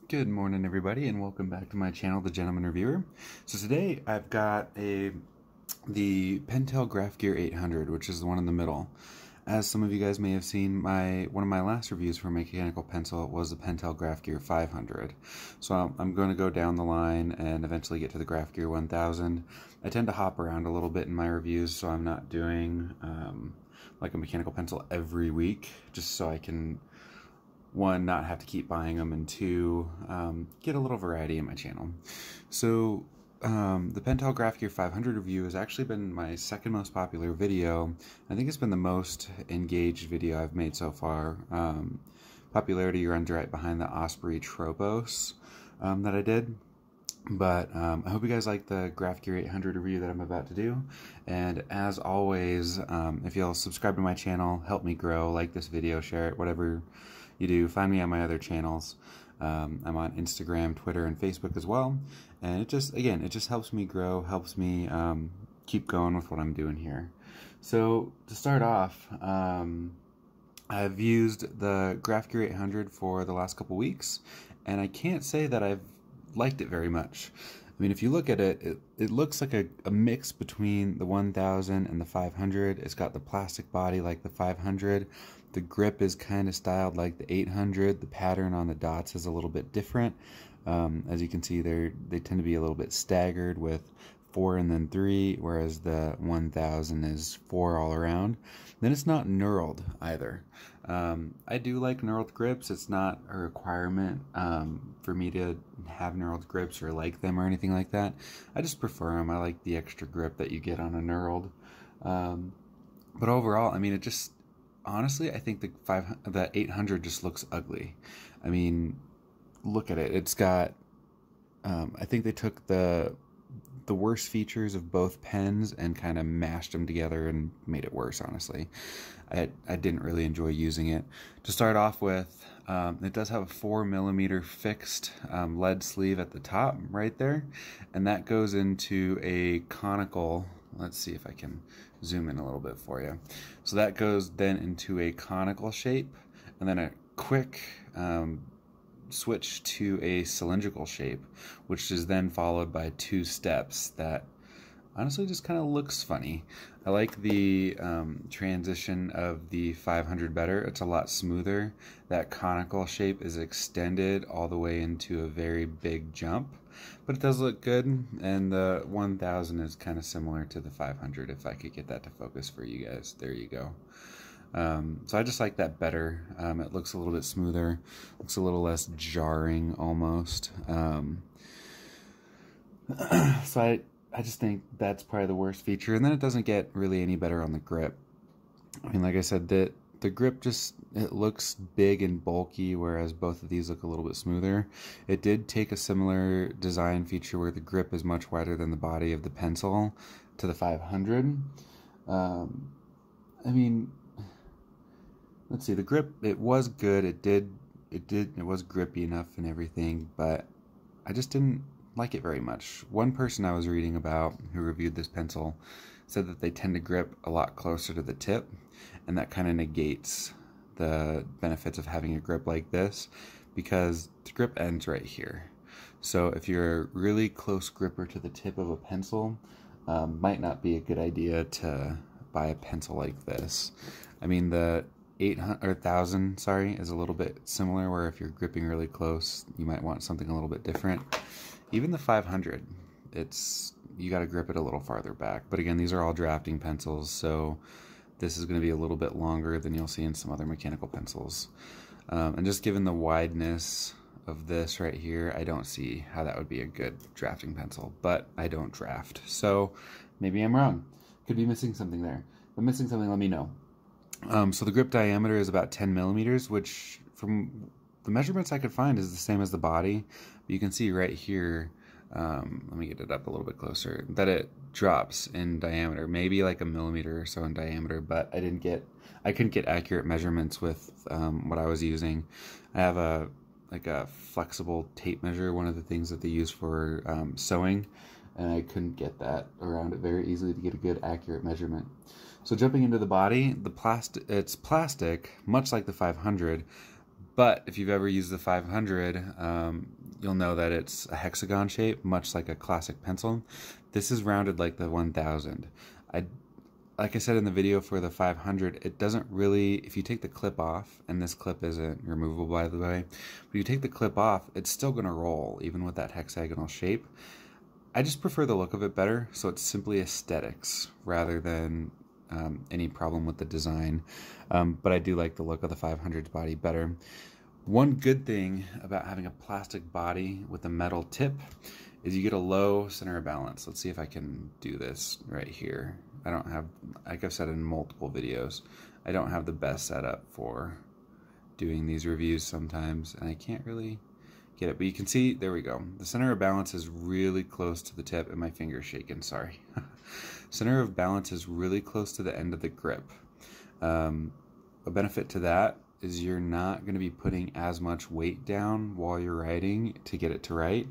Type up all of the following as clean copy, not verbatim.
Good morning, everybody, and welcome back to my channel, The Gentleman Reviewer. So today I've got the Pentel Graph Gear 800, which is the one in the middle. As some of you guys may have seen, one of my last reviews for mechanical pencil was the Pentel Graph Gear 500. So I'm going to go down the line and eventually get to the Graph Gear 1000. I tend to hop around a little bit in my reviews, so I'm not doing like a mechanical pencil every week, just so I can, one, not have to keep buying them, and two, get a little variety in my channel. So the Pentel Graph Gear 500 review has actually been my second most popular video. I think it's been the most engaged video I've made so far. Popularity runs right behind the Osprey Tropos that I did. But I hope you guys like the Graph Gear 800 review that I'm about to do. And as always, if you'll subscribe to my channel, help me grow, like this video, share it, whatever you do. Find me on my other channels. I'm on Instagram, Twitter, and Facebook as well. And it just helps me grow, helps me keep going with what I'm doing here. So to start off, I've used the Graph Gear 800 for the last couple weeks, and I can't say that I've liked it very much. I mean, if you look at it, it looks like a mix between the 1000 and the 500. It's got the plastic body like the 500. The grip is kind of styled like the 800. The pattern on the dots is a little bit different. As you can see, they tend to be a little bit staggered with 4 and then 3, whereas the 1000 is 4 all around. Then it's not knurled either. I do like knurled grips. It's not a requirement for me to have knurled grips or like them or anything like that. I just prefer them. I like the extra grip that you get on a knurled. But overall, I mean, it just, honestly, I think the 800 just looks ugly. I mean, look at it. It's got, I think they took the worst features of both pens and kind of mashed them together and made it worse, honestly. I didn't really enjoy using it. To start off with, it does have a 4mm fixed lead sleeve at the top right there, and that goes into a conical, let's see if I can zoom in a little bit for you. So that goes then into a conical shape, and then a quick switch to a cylindrical shape, which is then followed by 2 steps that honestly just kind of looks funny. I like the transition of the 500 better. It's a lot smoother. That conical shape is extended all the way into a very big jump, but it does look good. And the 1000 is kind of similar to the 500, if I could get that to focus for you guys. There you go. So I just like that better. It looks a little bit smoother, looks a little less jarring almost. So I just think that's probably the worst feature. And then it doesn't get really any better on the grip. I mean, like I said, the grip just, it looks big and bulky, whereas both of these look a little bit smoother. It did take a similar design feature where the grip is much wider than the body of the pencil to the 500. I mean, let's see, the grip, it was good. It was grippy enough and everything, but I just didn't like it very much. One person I was reading about who reviewed this pencil said that they tend to grip a lot closer to the tip, and that kind of negates the benefits of having a grip like this, because the grip ends right here. So if you're a really close gripper to the tip of a pencil, might not be a good idea to buy a pencil like this. I mean, the 1000, sorry, is a little bit similar, where if you're gripping really close, you might want something a little bit different. Even the 500, you got to grip it a little farther back. But again, these are all drafting pencils, so this is going to be a little bit longer than you'll see in some other mechanical pencils. And just given the wideness of this right here, I don't see how that would be a good drafting pencil. But I don't draft, so maybe I'm wrong. Could be missing something there. If I'm missing something, let me know. So the grip diameter is about 10mm, which from the measurements I could find is the same as the body. But you can see right here, let me get it up a little bit closer, that it drops in diameter, maybe like 1mm or so in diameter, but I couldn't get accurate measurements with what I was using. I have a flexible tape measure, one of the things that they use for sewing, and I couldn't get that around it very easily to get a good accurate measurement. So jumping into the body, it's plastic, much like the 500, but if you've ever used the 500, you'll know that it's a hexagon shape, much like a classic pencil. This is rounded like the 1000. Like I said in the video for the 500, it doesn't really, if you take the clip off, and this clip isn't removable by the way, but you take the clip off, it's still going to roll, even with that hexagonal shape. I just prefer the look of it better, so it's simply aesthetics rather than any problem with the design. But I do like the look of the 500's body better. One good thing about having a plastic body with a metal tip is you get a low center of balance. Let's see if I can do this right here. I don't have, like I've said in multiple videos, I don't have the best setup for doing these reviews sometimes, and I can't really get it. But you can see, there we go. The center of balance is really close to the tip, and my finger's shaking, sorry. Center of balance is really close to the end of the grip. A benefit to that is you're not going to be putting as much weight down while you're writing to get it to write.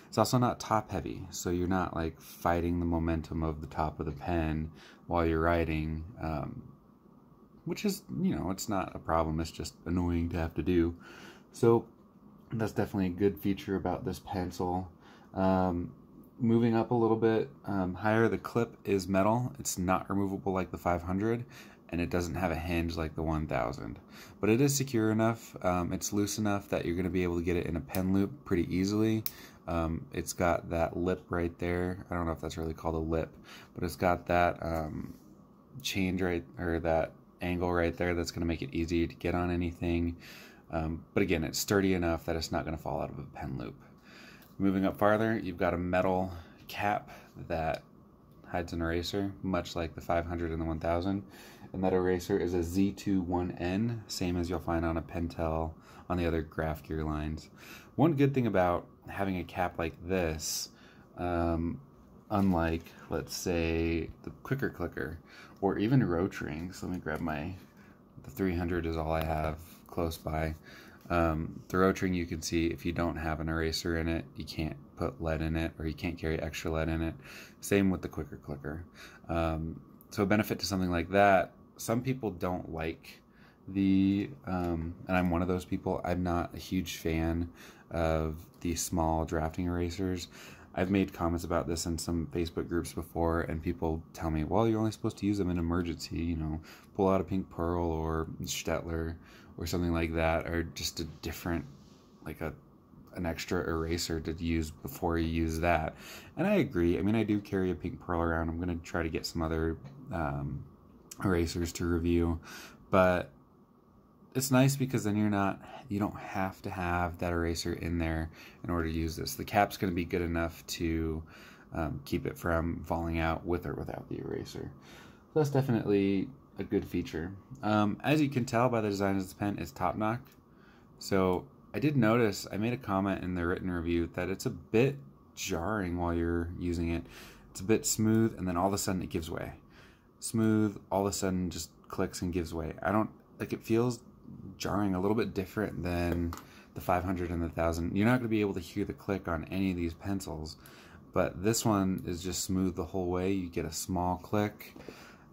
It's also not top heavy, so you're not like fighting the momentum of the top of the pen while you're writing, which is, you know, it's not a problem, it's just annoying to have to do. So that's definitely a good feature about this pencil. Moving up a little bit higher, the clip is metal. It's not removable like the 500, and it doesn't have a hinge like the 1000, but it is secure enough. It's loose enough that you're going to be able to get it in a pen loop pretty easily. It's got that lip right there. I don't know if that's really called a lip, but it's got that change right, or that angle right there that's going to make it easy to get on anything. But again, it's sturdy enough that it's not going to fall out of a pen loop. Moving up farther, you've got a metal cap that hides an eraser, much like the 500 and the 1000. And that eraser is a Z21N, same as you'll find on a Pentel on the other graph gear lines. One good thing about having a cap like this, unlike, let's say, the quicker clicker, or even roach rings, let me grab the 300 is all I have close by. The roach ring, you can see if you don't have an eraser in it, you can't put lead in it, or you can't carry extra lead in it. Same with the quicker clicker. So a benefit to something like that, some people don't like and I'm one of those people, I'm not a huge fan of the small drafting erasers. I've made comments about this in some Facebook groups before, and people tell me, well, you're only supposed to use them in emergency, you know, pull out a Pink Pearl or Stettler or something like that, or just a different, like an extra eraser to use before you use that. And I agree. I mean, I do carry a Pink Pearl around. I'm going to try to get some other erasers to review, but it's nice because then you don't have to have that eraser in there in order to use this. The cap's going to be good enough to keep it from falling out with or without the eraser. So that's definitely a good feature. As you can tell by the design of this pen, it's top knock. So I did notice, I made a comment in the written review that it's a bit jarring while you're using it. It's a bit smooth, and then all of a sudden it gives way. Smooth, all of a sudden just clicks and gives way. I don't, like, it feels jarring, a little bit different than the 500 and the 1000. You're not going to be able to hear the click on any of these pencils, but this one is just smooth the whole way. You get a small click,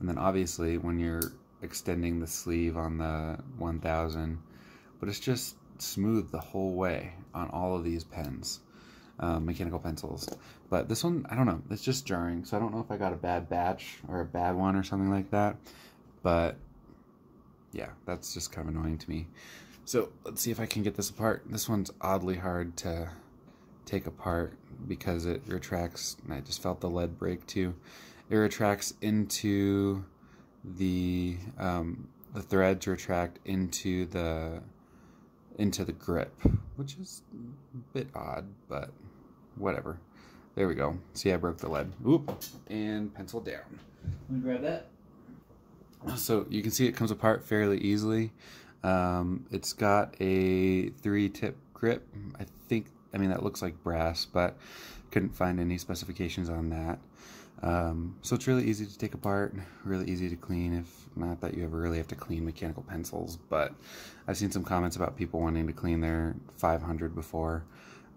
and then obviously when you're extending the sleeve on the 1000, but it's just smooth the whole way on all of these pens, mechanical pencils. But this one, I don't know, it's just jarring, so I don't know if I got a bad batch or a bad one or something like that, but yeah, that's just kind of annoying to me. So let's see if I can get this apart. This one's oddly hard to take apart because it retracts, and I just felt the lead break too. It retracts into the threads retract into the grip, which is a bit odd, but whatever. There we go. See, I broke the lead. Oop, and pencil down. Let me grab that. So you can see it comes apart fairly easily. It's got a 3-tip grip. I mean, that looks like brass, but couldn't find any specifications on that. So it's really easy to take apart, really easy to clean, if not that you ever really have to clean mechanical pencils, but I've seen some comments about people wanting to clean their 500 before.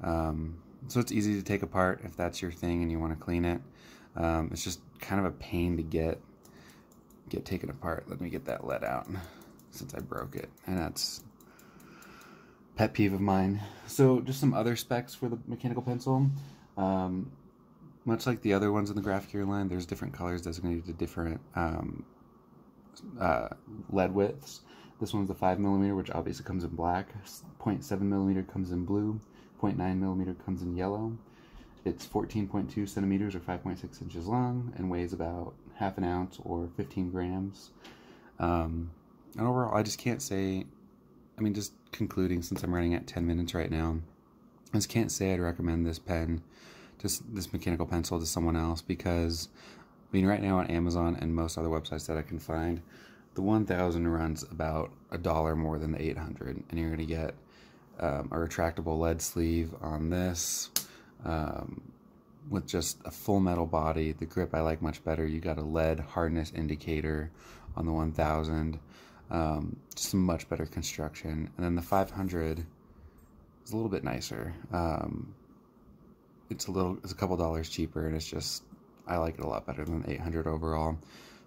So it's easy to take apart if that's your thing and you want to clean it. It's just kind of a pain to get taken apart. Let me get that lead out since I broke it, and that's pet peeve of mine. So just some other specs for the mechanical pencil. Much like the other ones in the Graph Gear line, there's different colors designated to different lead widths. This one's the 5mm, which obviously comes in black. 0.7mm comes in blue. 0.9mm comes in yellow. It's 14.2 centimeters or 5.6 inches long and weighs about half an ounce or 15 grams. And overall, I just can't say, I mean, just concluding, since I'm running at 10 minutes right now, I just can't say I'd recommend this pen, this mechanical pencil, to someone else, because, I mean, right now on Amazon and most other websites that I can find, the 1000 runs about $1 more than the 800, and you're going to get a retractable lead sleeve on this, with just a full metal body. The grip I like much better. You got a lead hardness indicator on the 1000, just a much better construction. And then the 500 is a little bit nicer. It's a couple dollars cheaper, and it's just, I like it a lot better than the 800 overall.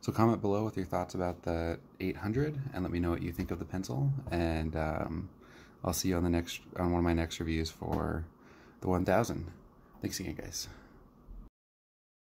So comment below with your thoughts about the 800 and let me know what you think of the pencil, and I'll see you on one of my next reviews for the 1000. Thanks again, guys.